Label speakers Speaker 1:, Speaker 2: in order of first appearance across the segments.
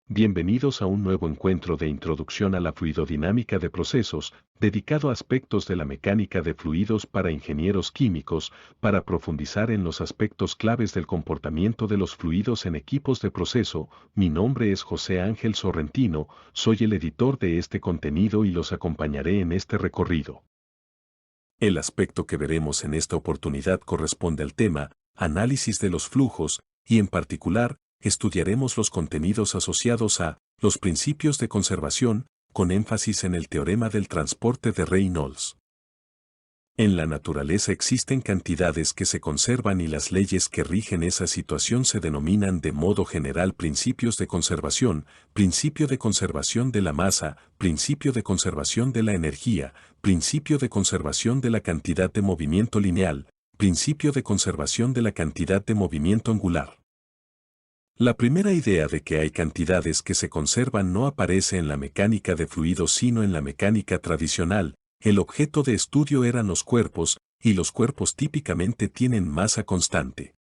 Speaker 1: Bienvenidos a un nuevo encuentro de introducción a la fluidodinámica de procesos, dedicado a aspectos de la mecánica de fluidos para ingenieros químicos, para profundizar en los aspectos claves del comportamiento de los fluidos en equipos de proceso. Mi nombre es José Ángel Sorrentino, soy el editor de este contenido y los acompañaré en este recorrido. El aspecto que veremos en esta oportunidad corresponde al tema, análisis de los flujos, y en particular, estudiaremos los contenidos asociados a los principios de conservación, con énfasis en el teorema del transporte de Reynolds. En la naturaleza existen cantidades que se conservan y las leyes que rigen esa situación se denominan de modo general principios de conservación, principio de conservación de la masa, principio de conservación de la energía, principio de conservación de la cantidad de movimiento lineal, principio de conservación de la cantidad de movimiento angular. La primera idea de que hay cantidades que se conservan no aparece en la mecánica de fluidos sino en la mecánica tradicional. El objeto de estudio eran los cuerpos, y los cuerpos típicamente tienen masa constante.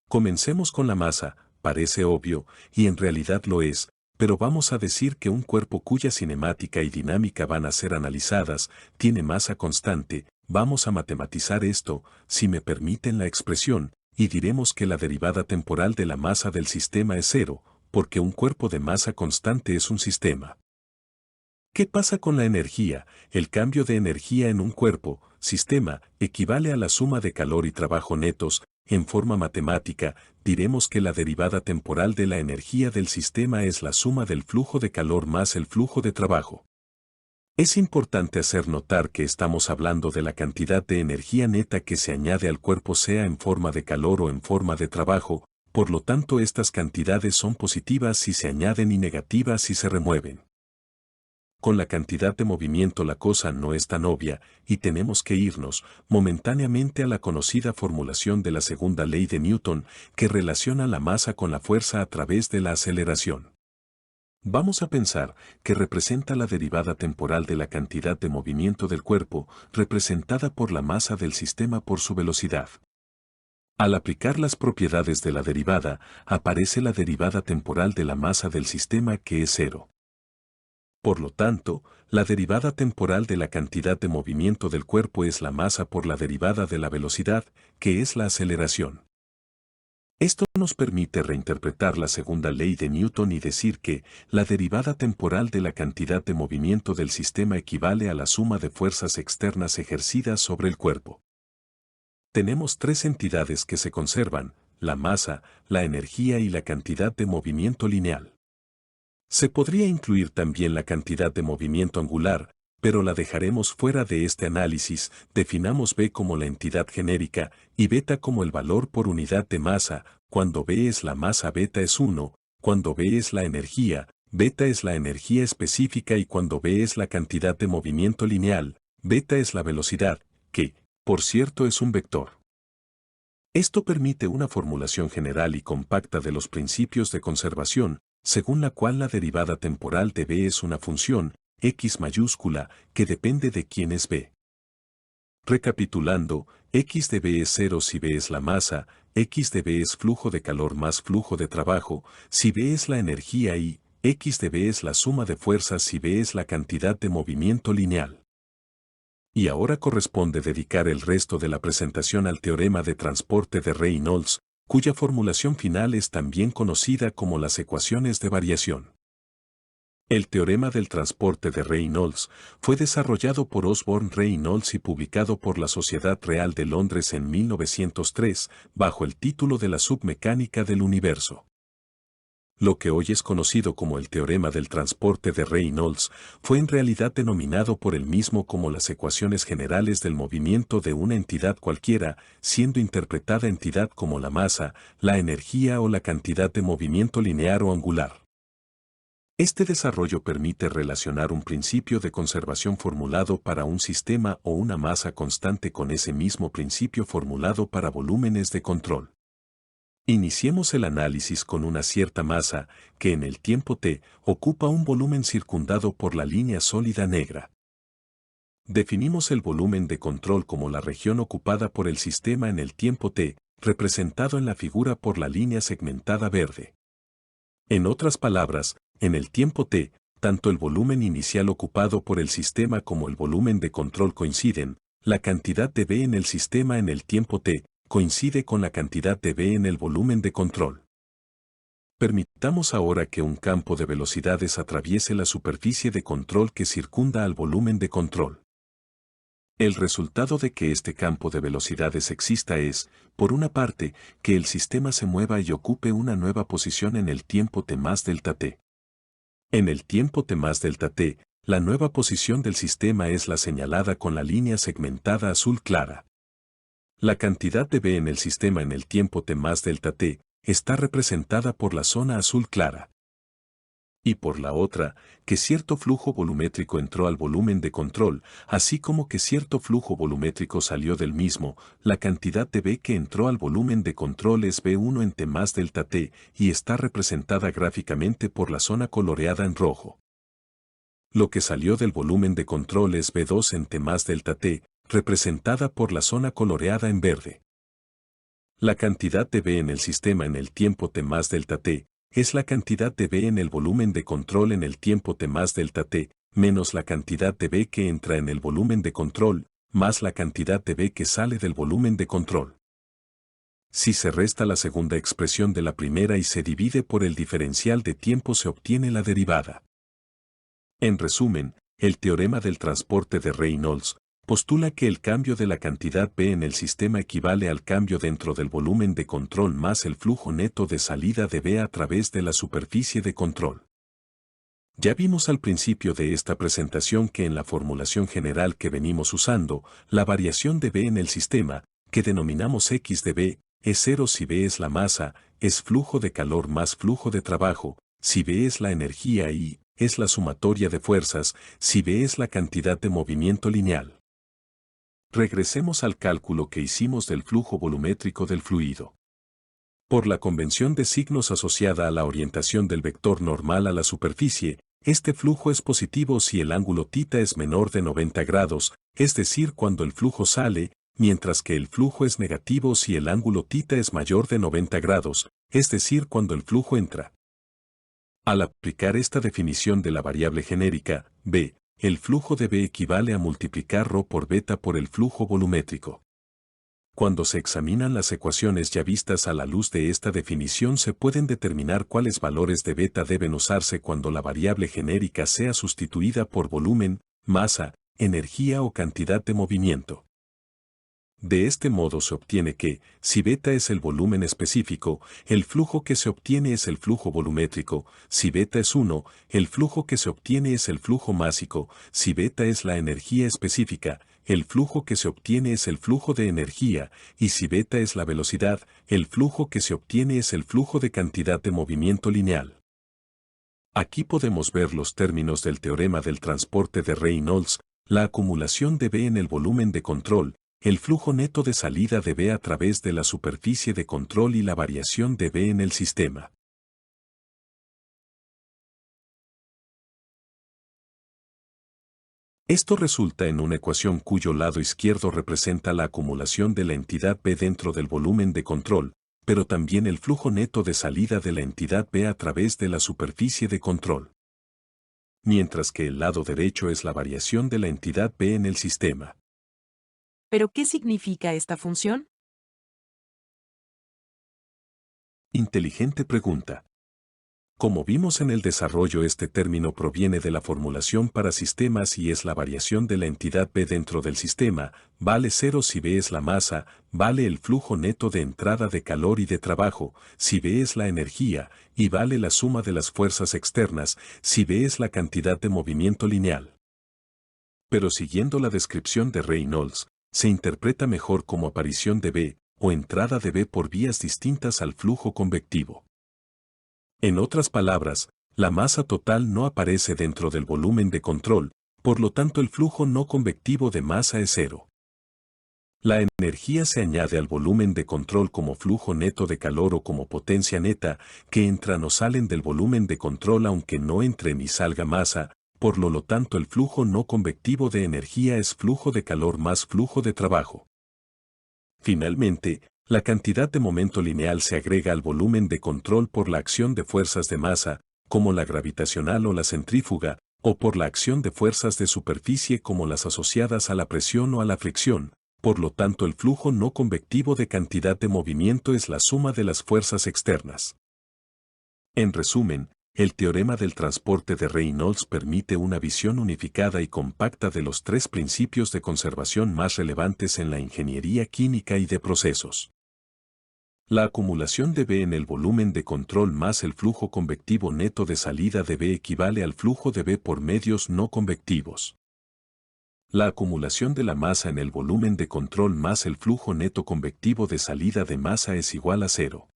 Speaker 1: Comencemos con la masa, parece obvio, y en realidad lo es, pero vamos a decir que un cuerpo cuya cinemática y dinámica van a ser analizadas, tiene masa constante, vamos a matematizar esto, si me permiten la expresión, y diremos que la derivada temporal de la masa del sistema es cero, porque un cuerpo de masa constante es un sistema. ¿Qué pasa con la energía? El cambio de energía en un cuerpo, sistema, equivale a la suma de calor y trabajo netos. En forma matemática, diremos que la derivada temporal de la energía del sistema es la suma del flujo de calor más el flujo de trabajo. Es importante hacer notar que estamos hablando de la cantidad de energía neta que se añade al cuerpo sea en forma de calor o en forma de trabajo, por lo tanto estas cantidades son positivas si se añaden y negativas si se remueven. Con la cantidad de movimiento la cosa no es tan obvia, y tenemos que irnos momentáneamente a la conocida formulación de la segunda ley de Newton, que relaciona la masa con la fuerza a través de la aceleración. Vamos a pensar que representa la derivada temporal de la cantidad de movimiento del cuerpo, representada por la masa del sistema por su velocidad. Al aplicar las propiedades de la derivada, aparece la derivada temporal de la masa del sistema que es cero. Por lo tanto, la derivada temporal de la cantidad de movimiento del cuerpo es la masa por la derivada de la velocidad, que es la aceleración. Esto nos permite reinterpretar la segunda ley de Newton y decir que la derivada temporal de la cantidad de movimiento del sistema equivale a la suma de fuerzas externas ejercidas sobre el cuerpo. Tenemos tres entidades que se conservan, la masa, la energía y la cantidad de movimiento lineal. Se podría incluir también la cantidad de movimiento angular, pero la dejaremos fuera de este análisis. Definamos B como la entidad genérica y beta como el valor por unidad de masa. Cuando B es la masa, beta es 1, cuando B es la energía, beta es la energía específica y cuando B es la cantidad de movimiento lineal, beta es la velocidad, que, por cierto, es un vector. Esto permite una formulación general y compacta de los principios de conservación, según la cual la derivada temporal de B es una función, x mayúscula, que depende de quién es B. Recapitulando, x de B es 0 si B es la masa, x de B es flujo de calor más flujo de trabajo, si B es la energía y x de B es la suma de fuerzas si B es la cantidad de movimiento lineal. Y ahora corresponde dedicar el resto de la presentación al teorema de transporte de Reynolds, cuya formulación final es también conocida como las ecuaciones de variación. El teorema del transporte de Reynolds fue desarrollado por Osborne Reynolds y publicado por la Sociedad Real de Londres en 1903, bajo el título de la submecánica del universo. Lo que hoy es conocido como el teorema del transporte de Reynolds fue en realidad denominado por él mismo como las ecuaciones generales del movimiento de una entidad cualquiera, siendo interpretada entidad como la masa, la energía o la cantidad de movimiento lineal o angular. Este desarrollo permite relacionar un principio de conservación formulado para un sistema o una masa constante con ese mismo principio formulado para volúmenes de control. Iniciemos el análisis con una cierta masa, que en el tiempo t ocupa un volumen circundado por la línea sólida negra. Definimos el volumen de control como la región ocupada por el sistema en el tiempo t, representado en la figura por la línea segmentada verde. En otras palabras, en el tiempo t, tanto el volumen inicial ocupado por el sistema como el volumen de control coinciden, la cantidad de V en el sistema en el tiempo t coincide con la cantidad de V en el volumen de control. Permitamos ahora que un campo de velocidades atraviese la superficie de control que circunda al volumen de control. El resultado de que este campo de velocidades exista es, por una parte, que el sistema se mueva y ocupe una nueva posición en el tiempo t más delta t. En el tiempo t más delta t, la nueva posición del sistema es la señalada con la línea segmentada azul clara. La cantidad de V en el sistema en el tiempo t más delta t está representada por la zona azul clara. Y por la otra, que cierto flujo volumétrico entró al volumen de control, así como que cierto flujo volumétrico salió del mismo, la cantidad de V que entró al volumen de control es V1 en T más delta T y está representada gráficamente por la zona coloreada en rojo. Lo que salió del volumen de control es V2 en T más delta T, representada por la zona coloreada en verde. La cantidad de V en el sistema en el tiempo T más delta T es la cantidad de V en el volumen de control en el tiempo T más delta T, menos la cantidad de V que entra en el volumen de control, más la cantidad de V que sale del volumen de control. Si se resta la segunda expresión de la primera y se divide por el diferencial de tiempo se obtiene la derivada. En resumen, el teorema del transporte de Reynolds postula que el cambio de la cantidad V en el sistema equivale al cambio dentro del volumen de control más el flujo neto de salida de V a través de la superficie de control. Ya vimos al principio de esta presentación que en la formulación general que venimos usando, la variación de V en el sistema, que denominamos X de V, es cero si V es la masa, es flujo de calor más flujo de trabajo, si V es la energía y es la sumatoria de fuerzas, si V es la cantidad de movimiento lineal. Regresemos al cálculo que hicimos del flujo volumétrico del fluido. Por la convención de signos asociada a la orientación del vector normal a la superficie, este flujo es positivo si el ángulo θ es menor de 90 grados, es decir, cuando el flujo sale, mientras que el flujo es negativo si el ángulo θ es mayor de 90 grados, es decir, cuando el flujo entra. Al aplicar esta definición de la variable genérica, V, el flujo de V equivale a multiplicar ρ por beta por el flujo volumétrico. Cuando se examinan las ecuaciones ya vistas a la luz de esta definición se pueden determinar cuáles valores de beta deben usarse cuando la variable genérica sea sustituida por volumen, masa, energía o cantidad de movimiento. De este modo se obtiene que, si beta es el volumen específico, el flujo que se obtiene es el flujo volumétrico, si beta es 1, el flujo que se obtiene es el flujo másico, si beta es la energía específica, el flujo que se obtiene es el flujo de energía, y si beta es la velocidad, el flujo que se obtiene es el flujo de cantidad de movimiento lineal. Aquí podemos ver los términos del teorema del transporte de Reynolds, la acumulación de V en el volumen de control, el flujo neto de salida de V a través de la superficie de control y la variación de V en el sistema. Esto resulta en una ecuación cuyo lado izquierdo representa la acumulación de la entidad V dentro del volumen de control, pero también el flujo neto de salida de la entidad V a través de la superficie de control. Mientras que el lado derecho es la variación de la entidad V en el sistema.
Speaker 2: ¿Pero qué significa esta función?
Speaker 1: Inteligente pregunta. Como vimos en el desarrollo, este término proviene de la formulación para sistemas y es la variación de la entidad V dentro del sistema, vale 0 si V es la masa, vale el flujo neto de entrada de calor y de trabajo, si V es la energía, y vale la suma de las fuerzas externas, si V es la cantidad de movimiento lineal. Pero siguiendo la descripción de Reynolds, se interpreta mejor como aparición de V, o entrada de V por vías distintas al flujo convectivo. En otras palabras, la masa total no aparece dentro del volumen de control, por lo tanto el flujo no convectivo de masa es cero. La energía se añade al volumen de control como flujo neto de calor o como potencia neta, que entran o salen del volumen de control aunque no entre ni salga masa, por lo tanto el flujo no convectivo de energía es flujo de calor más flujo de trabajo. Finalmente, La cantidad de momento lineal se agrega al volumen de control por la acción de fuerzas de masa, como la gravitacional o la centrífuga, o por la acción de fuerzas de superficie como las asociadas a la presión o a la fricción. Por lo tanto, el flujo no convectivo de cantidad de movimiento es la suma de las fuerzas externas. En resumen, el teorema del transporte de Reynolds permite una visión unificada y compacta de los tres principios de conservación más relevantes en la ingeniería química y de procesos. La acumulación de B en el volumen de control más el flujo convectivo neto de salida de B equivale al flujo de B por medios no convectivos. La acumulación de la masa en el volumen de control más el flujo neto convectivo de salida de masa es igual a cero.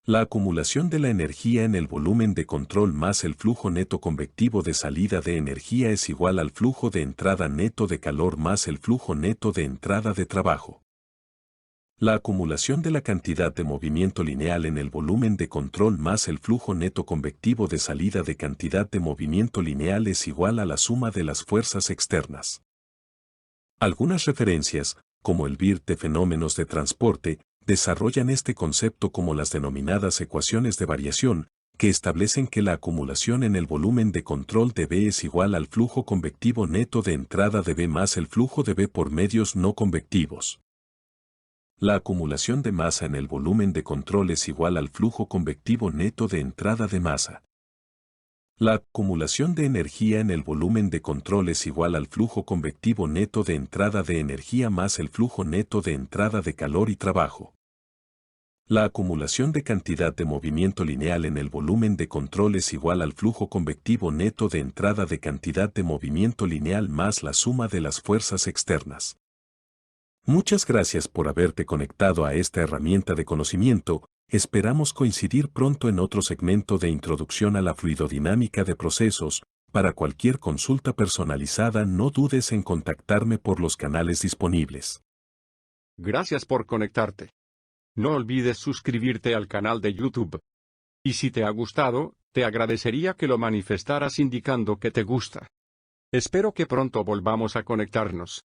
Speaker 1: La acumulación de la energía en el volumen de control más el flujo neto convectivo de salida de energía es igual al flujo de entrada neto de calor más el flujo neto de entrada de trabajo. La acumulación de la cantidad de movimiento lineal en el volumen de control más el flujo neto convectivo de salida de cantidad de movimiento lineal es igual a la suma de las fuerzas externas. Algunas referencias, como el BIRT de fenómenos de transporte, desarrollan este concepto como las denominadas ecuaciones de variación, que establecen que la acumulación en el volumen de control de B es igual al flujo convectivo neto de entrada de B más el flujo de B por medios no convectivos. La acumulación de masa en el volumen de control es igual al flujo convectivo neto de entrada de masa. La acumulación de energía en el volumen de control es igual al flujo convectivo neto de entrada de energía más el flujo neto de entrada de calor y trabajo. La acumulación de cantidad de movimiento lineal en el volumen de control es igual al flujo convectivo neto de entrada de cantidad de movimiento lineal más la suma de las fuerzas externas. Muchas gracias por haberte conectado a esta herramienta de conocimiento. Esperamos coincidir pronto en otro segmento de Introducción a la Fluidodinámica de Procesos. Para cualquier consulta personalizada no dudes en contactarme por los canales disponibles.
Speaker 3: Gracias por conectarte. No olvides suscribirte al canal de YouTube. Y si te ha gustado, te agradecería que lo manifestaras indicando que te gusta. Espero que pronto volvamos a conectarnos.